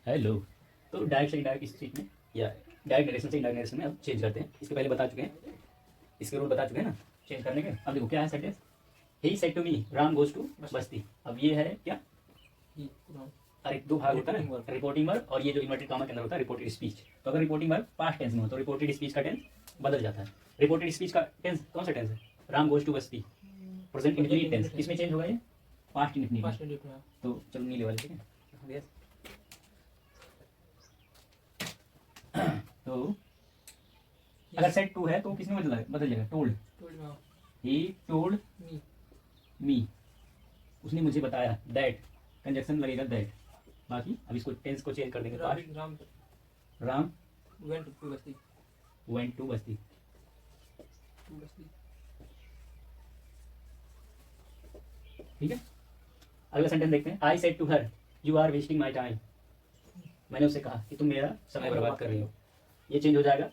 Hello. तो direct से indirect इस चीज में या डायरेक्ट डायरेक्शन से इनडायरेक्ट डायरेक्शन में अब चेंज करते हैं। इसके पहले बता चुके हैं, इसके रूल बता चुके हैं ना चेंज करने के। अब देखो क्या है sentence, he said to me Ram goes to Basti. अब ये है क्या, अरे दो भाग होता है ना, रिपोर्टिंग वर्ब और ये जो इन्वर्टेड कॉमा के अंदर होता है रिपोर्टेड स्पीच। तो अगर रिपोर्टिंग वर्ब पास्ट टेंस में हो तो रिपोर्टेड स्पीच का टेंस बदल जाता है। रिपोर्टेड स्पीच का टेंस कौन सा टेंस है, Ram goes to Basti, present indefinite tense. किसमें चेंज होगा ये, पास्ट इंडेफिनिट। तो चलो नीले वाले, ठीक है। तो अगर सेट टू है तो किसमें बदल जाएगा, टोल्ड। ही टोल्ड मी, उसने मुझे बताया, दैट कंजक्शन लगेगा दैट। बाकी अब इसको टेंस को चेंज कर देंगे, राम वेंट टू बस्ती। ठीक है। अगला सेंटेंस देखते हैं, I said to her you are wasting my time. मैंने उससे कहा कि तुम मेरा समय बर्बाद कर रही हो। ये चेंज हो जाएगा।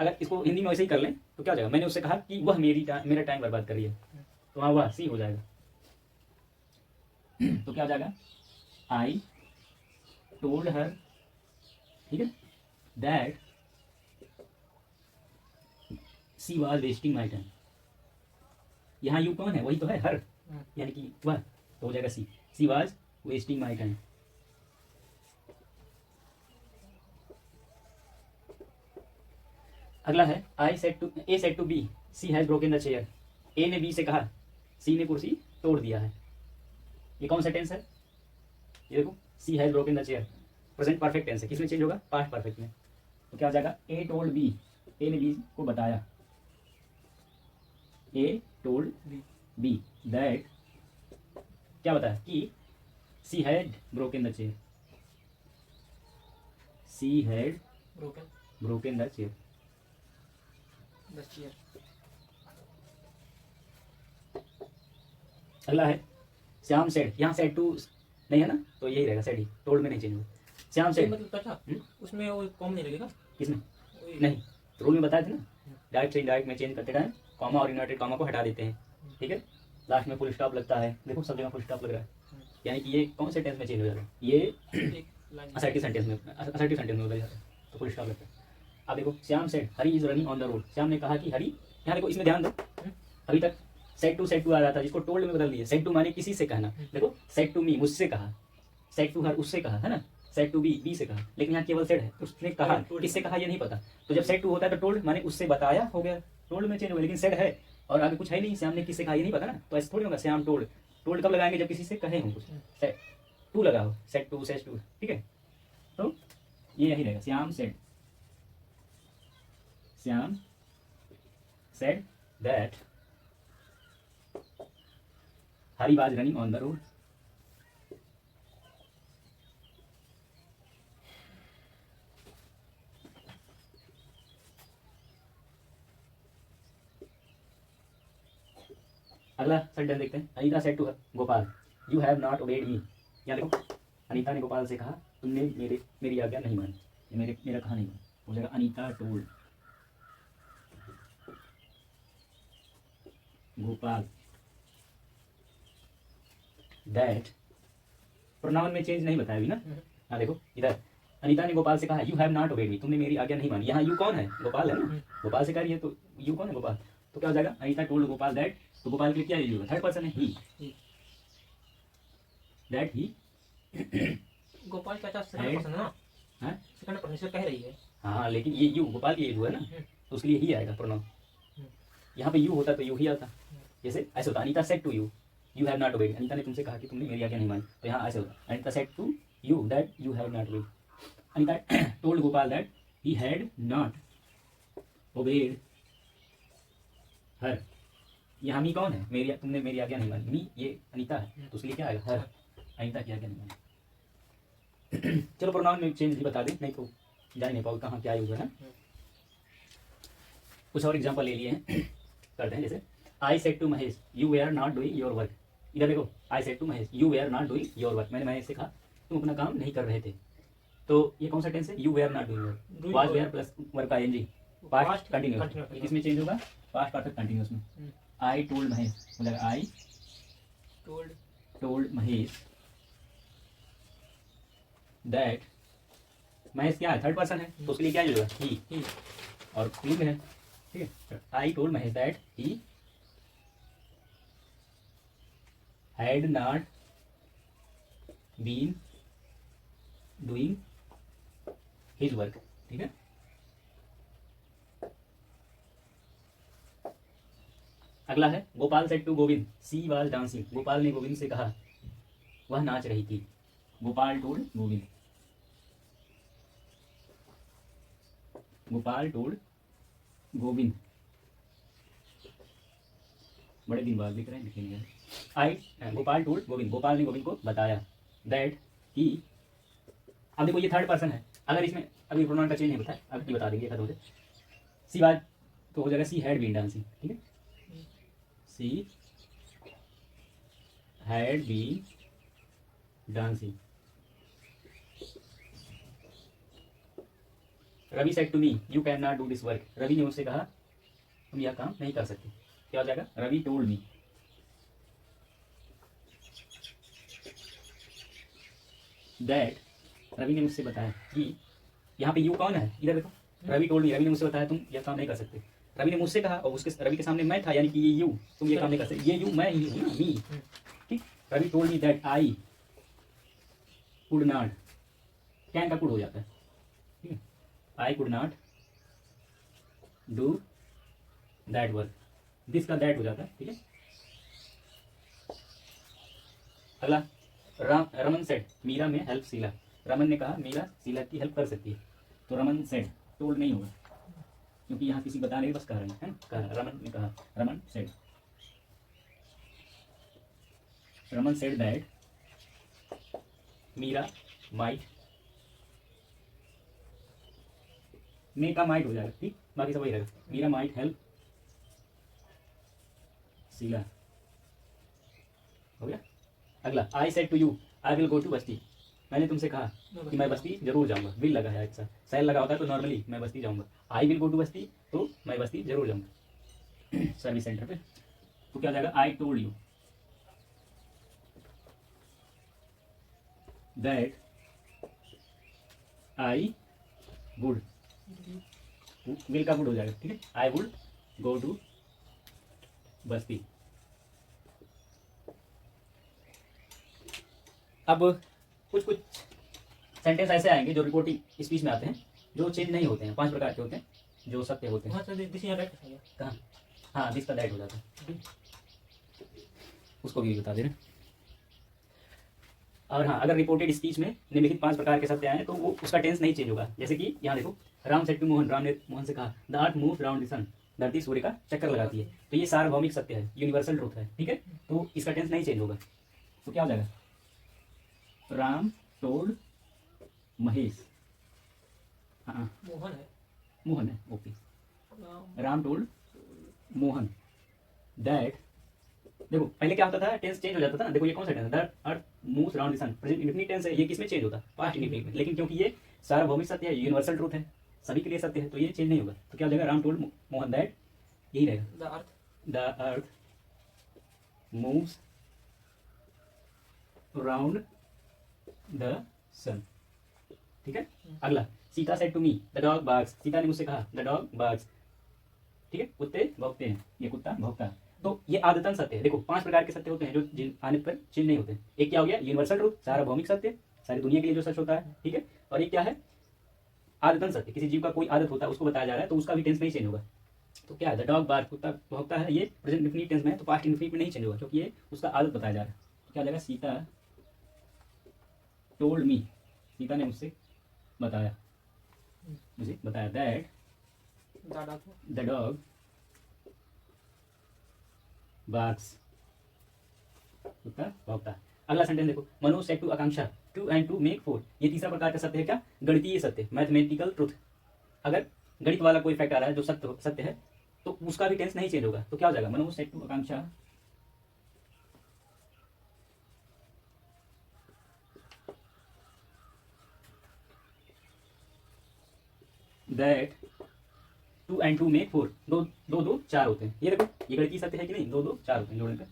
अगर इसको हिंदी में वैसे ही कर लें तो क्या हो जाएगा, मैंने उससे कहा कि वह मेरा टाइम बर्बाद कर रही है, तो वहाँ वह सी हो जाएगा। तो क्या हो जाएगा, आई टोल्ड हर, ठीक है, that she was wasting my time. यहाँ यू कौन है, वही तो है हर, यानी कि वह, तो हो जाएगा C was wasting my time. अगला है, A said to B C has broken the chair. A ने बी से कहा, सी ने कुर्सी तोड़ दिया है। ये कौन सा टेंस है, ये देखो, C has broken the chair, present perfect tense है। किसमें चेंज होगा, पास्ट परफेक्ट में। तो क्या हो जाएगा, ए टोल्ड बी, ए ने बी को बताया, ए टोल्ड बी दैट, क्या बताया कि she had broken the chair, she had broken the chair. अगला है, श्याम सेड, यहाँ सेड टू नहीं है ना, तो यही रहेगा सेड ही, टोल्ड में नहीं चेंज होगा। श्याम सेड मतलब उसमें वो कॉम नहीं लगेगा, किसमें नहीं, रूल में बताए थे ना, डायरेक्ट से इनडायरेक्ट में चेंज करते टाइम कॉमा और इन्वर्टेड कॉमा को हटा देते हैं, ठीक है। लास्ट में फुल स्टॉप लगता है, देखो सब जगह फुल स्टॉप लग रहा है, यानी कि ये कौन से टेंस में चेंज हो जाता है, ये असर्टिव सेंटेंस में बदल जाता है, तो फुल स्टॉप लगता है। अब देखो, Shyam said Hari is running on the road. Shyam ने कहा कि हरी, यहाँ देखो इसमें ध्यान दो, अभी तक सेड टू आ रहा था, जिसको टोल्ड में बदल दिया। सेड टू माने किसी से कहना, देखो सेड टू मी मुझसे कहा, सेड टू हर उससे कहा, है ना, सेड टू बी से कहा, लेकिन यहाँ केवल सेड है, उसने कहा, किससे कहा ये नहीं पता। तो जब सेड टू होता है तो टोल्ड माने उससे बताया हो गया, टोल्ड में चेंज हो गया, लेकिन सेड है और आगे कुछ है नहीं, श्याम ने किससे कहा ये नहीं पता ना, तो ऐसे थोड़ी होगा श्याम टोल्ड। टोल्ड कब लगाएंगे, जब किसी से कहे हो कुछ, सेड टू लगाओ, सेड टू सेड टू, ठीक है। तो ये यही रहेगा, Shyam said that Hari was running on the road. अगला सेंटेंस देखते हैं, Anita said to Gopal you have not obeyed me. यहाँ देखो, अनीता ने गोपाल से कहा तुमने मेरी आज्ञा नहीं मानी, मेरा कहा नहीं माना, हो जाएगा Anita told Gopal that. Pronoun में चेंज नहीं बताया अभी ना। हाँ देखो इधर, अनीता ने गोपाल से कहा यू हैव नॉट ओबेड मी, तुमने मेरी आज्ञा नहीं मानी। यहाँ यू कौन है, गोपाल है ना, गोपाल से कह रही है, तो यू कौन है, गोपाल। तो क्या हो जाएगा, अनीता टोल्ड गोपाल दैट, तो गोपाल के लिए क्या यूज होगा, थर्ड पर्सन है, ही, दैट ही गोपाल चाचा सेकंड पर्सन है ना, हाँ सेकंड पर्सन से कह रही है। हाँ, लेकिन ये यू गोपाल की यू है ना, तो उसके लिए ही आएगा प्रोनाउन। यहाँ पे यू होता तो यू ही आता, जैसे ऐसे होता, Anita said to you you have not obeyed, Anita ने तुमसे कहा कि तुमने मेरी आज्ञा नहीं मानी, तो यहाँ ऐसे होता, Anita said to you that you have not obeyed. Anita told Gopal that he had not obeyed her. यहाँ मी कौन है, तुमने मेरी आज्ञा नहीं मानी, मी ये अनीता है, तो उसके लिए क्या आएगा, हर, अनीता की आज्ञा नहीं मानी। चलो प्रोनाउन में चेंज भी बता दें, नहीं तो जा नहीं पाओ कहाँ क्या यूज है। कुछ और एग्जांपल ले लिए हैं, करते हैं। जैसे I said to Mahesh you were not doing your work. इधर देखो, I said to Mahesh you were not doing your work, मैंने महेश से कहा तुम अपना काम नहीं कर रहे थे। तो ये कौन सा टेंस है, you were not doing, was were plus work का एनजी, पास्ट कंटिन्यूअस। किसमें चेंज होगा, पास्ट परफेक्ट कंटिन्यूअस में। आई टोल्ड महेश, मतलब I told Mahesh that Mahesh क्या है, थर्ड पर्सन है, तो उसके लिए क्या यूज होगा, ही, और पुलिंग है, ठीक है। I told Mahesh that he had not been doing his work, ठीक है। अगला है Gopal said to Govind she was dancing. Gopal ने गोविंद से कहा वह नाच रही थी। गोपाल टोल्ड गोविंद, गोपाल टोल्ड गोविंद, बड़े दिन बाद लिख रहे हैं, लिखेंगे आई, गोपाल टोल्ड गोविंद, गोपाल ने गोविंद को बताया दैट ही, अब देखो ये थर्ड पर्सन है, अगर इसमें अभी प्रोनाउन का चेंज नहीं बताया, अब ये बता देंगे खत्म हो जाए। सी वाज तो हो जाएगा सी हैड बीन डांसिंग, ठीक है, she had been dancing. Ravi said to me you can not do this work. Ravi ने मुझसे कहा तुम यह काम नहीं कर सकते। क्या हो जाएगा, Ravi told me, that, Ravi ने मुझसे बताया कि, यहाँ पे यू कौन है, इधर देखो, रवि टोल्ड मी, रवि ने मुझसे बताया तुम यह काम नहीं कर सकते। रवि ने मुझसे कहा और उसके रवि के सामने मैं था, यानी कि ये यू, तुम ये काम नहीं कर सकते, ये यू मैं ही हूँ ना, मी, ठीक। Ravi told me that I could not, can का कुड हो जाता है, ठीक है, I could not do that work, this का दैट हो जाता है, ठीक है। अगला रमन सेड मीरा में हेल्प शीला। रमन ने कहा मीरा शीला की हेल्प कर सकती है। तो रमन सेड, टोल्ड नहीं होगा क्योंकि यहाँ किसी बता नहीं, बस कह रहे हैं, है ना, कहा, रमन ने कहा, Raman said, Raman said that Meera might, may का माइट हो जाएगा, ठीक, बाकी सब वही रहेगा, मीरा माइट हेल्प शीला, हो गया। अगला I said to you I will go to Basti. मैंने तुमसे कहा कि मैं बस्ती जरूर जाऊंगा, विल लगा है, अच्छा सैल लगा होता है तो नॉर्मली मैं बस्ती जाऊंगा, आई विल गो टू बस्ती तो मैं बस्ती जरूर जाऊंगा सर्विस सेंटर पे। तो क्या हो जाएगा, I told you that I would, will का वुड हो जाएगा, ठीक है, I would go to Basti. अब कुछ कुछ सेंटेंस ऐसे आएंगे जो रिपोर्टिंग स्पीच में आते हैं, जो चेंज नहीं होते हैं, 5 प्रकार के होते हैं जो सत्य होते हैं। वहाँ से दिस यहाँ बैठ गया। कहाँ, हाँ दिस का दैट हो जाता है, उसको भी बता दे रहे हैं। और हाँ, अगर रिपोर्टेड स्पीच में निम्नलिखित 5 प्रकार के सत्य आए तो वो उसका टेंस नहीं चेंज होगा। जैसे कि यहाँ देखो, राम सेड टू मोहन, राम ने मोहन से कहा the earth moves round the sun, धरती सूर्य का चक्कर लगाती है। तो ये सार्वभौमिक सत्य है, यूनिवर्सल ट्रूथ है, ठीक है, तो इसका टेंस नहीं चेंज होगा। तो क्या हो जाएगा, राम टोल्ड महेश, हाँ मोहन है, मोहन है, okay, Ram told Mohan that, देखो पहले क्या होता था, टेंस चेंज हो जाता था ना, देखो ये कौन सा टेंस है, the earth moves around the sun, present indefinite tense है, ये किसमें चेंज होता है, पास्ट इंडेफिनिट में, लेकिन क्योंकि ये सार्वभौमिक सत्य है, यूनिवर्सल ट्रूथ है, सभी के लिए सत्य है, तो ये चेंज नहीं होगा। तो क्या हो जाएगा, राम टोल्ड मोहन दैट, यही रहेगा, the earth moves around the sun, ठीक है। अगला, Sita said to me the dog barks, Sita ने मुझसे कहा द डॉग बार्क्स, ठीक है, कुत्ते भौंकते हैं, ये कुत्ता भौंकता है। तो ये आदतन सत्य है। देखो 5 प्रकार के सत्य होते हैं जो जिन आने पर चेंज नहीं होते। एक क्या हो गया, यूनिवर्सल ट्रूथ, सार्वभौमिक सत्य, सारी दुनिया के लिए जो सच होता है, ठीक है, और एक क्या है, आदतन सत्य, किसी जीव का कोई आदत होता है उसको बताया जा रहा है, तो उसका भी टेंस नहीं चेंज होगा। तो क्या है, द डॉग बार्क, कुत्ता भौंकता है, ये प्रेजेंट इंडेफिनिट टेंस में है, तो पास्ट इंडेफिनिट में नहीं चेंज होगा क्योंकि ये उसका आदत बताया जा रहा है। तो क्या हो जाएगा, सीता टोल्ड मी, सीता ने मुझसे बताया, मुझे बताया दैट द डॉग बार्क्स, कुत्ता भौंकता है। अगला सेंटेंस देखो, Manoj said to Akanksha 2 and 2 make 4, ये तीसरा प्रकार का सत्य है, क्या, गणितीय सत्य, मैथमेटिकल ट्रुथ। अगर गणित वाला कोई फैक्ट आ रहा है जो सत्य है तो उसका भी टेंस नहीं चेंज होगा। तो क्या हो जाएगा, Manoj said to Akanksha that 2 and 2 make 4, दो दो दो 4 होते हैं। ये देखो ये गणितीय सत्य है कि नहीं, 2 2 4 होते हैं जोड़ने पे।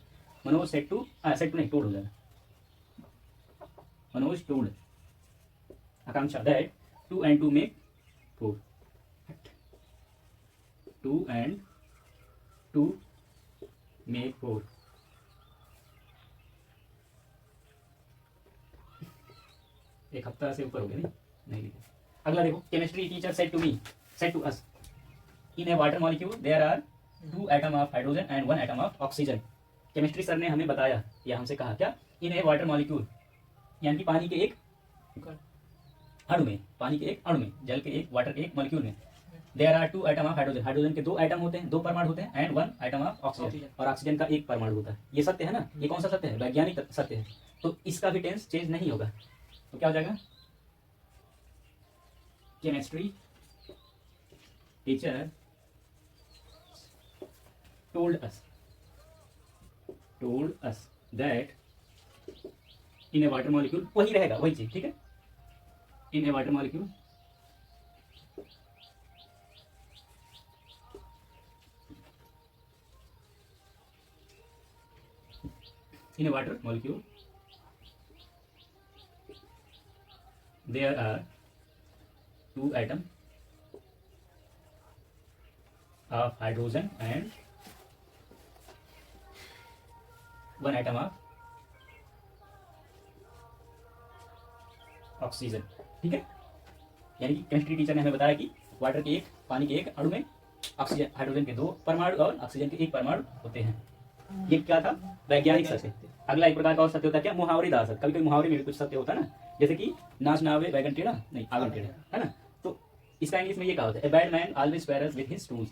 मनोज सेड टू नहीं, टोल्ड हो जाएगा, Manoj told Akanksha that 2 and 2 make 4. 2 and 2 make 4. एक हफ्ता से ऊपर हो गया नहीं लिखा। अगला देखो, chemistry teacher said to us, in a water molecule there are 2 atom of hydrogen and 1 atom of oxygen. Chemistry sir ने हमें बताया या हमसे कहा क्या, इन ए वाटर मॉलिक्यूल यानी कि पानी के एक अणु में, पानी के एक अणु में, जल के एक, वाटर के एक मॉलिक्यूल में, there are 2 atom of hydrogen, hydrogen के 2 एटम होते हैं, 2 परमाणु होते हैं, एंड 1 एटम ऑफ ऑक्सीजन, और ऑक्सीजन का एक परमाणु होता है। ये सत्य है ना, ये कौन सा सत्य है, वैज्ञानिक सत्य है। तो इसका भी टेंस चेंज नहीं होगा, तो क्या हो जाएगा, chemistry teacher told us that in a water molecule, वही रहेगा, वही चीज, ठीक है, in a water molecule there are 2 atoms of hydrogen and 1 atom of oxygen, ठीक है। यानी कि केमिस्ट्री टीचर ने हमें बताया कि वाटर के एक, पानी के एक अणु में ऑक्सीजन, हाइड्रोजन के 2 परमाणु और ऑक्सीजन के 1 परमाणु होते हैं। ये क्या था, वैज्ञानिक सत्य। अगला एक प्रकार का और सत्य होता है क्या, मुहावरेदार सत्य। कभी कभी मुहावरे में भी कुछ सत्य होता है ना, जैसे कि नाच ना आवे बैगन टेढ़ा, नहीं आंगन टेढ़ा, है ना। तो इसका इंग्लिश में ये कहा होता है, a bad man always quarrels with his tools,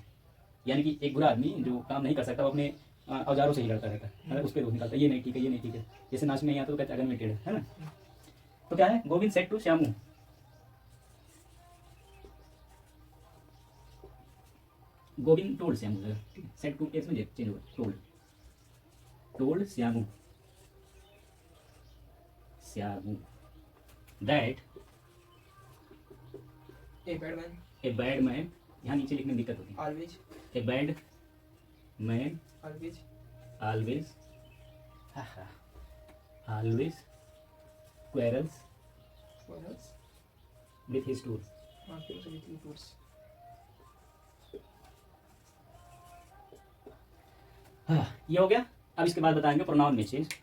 यानी कि एक बुरा आदमी जो काम नहीं कर सकता वो अपने औजारों से ही लड़ता रहता है, उस पर रोक निकालता है, ये नहीं ठीक है, ये नहीं ठीक है, जैसे नाच नहीं आता तो कहते अगन में टेढ़ा, है ना। तो क्या है, Govind said to Shyamu, Govind told Shyamu, said to इसमें चेंज होगा, told Shyamu that a bad man, यहाँ नीचे लिखने में दिक्कत होती है, a bad man always quarrels with his tools. ये हो गया। अब इसके बाद बताएंगे प्रोनाउन में चेंज।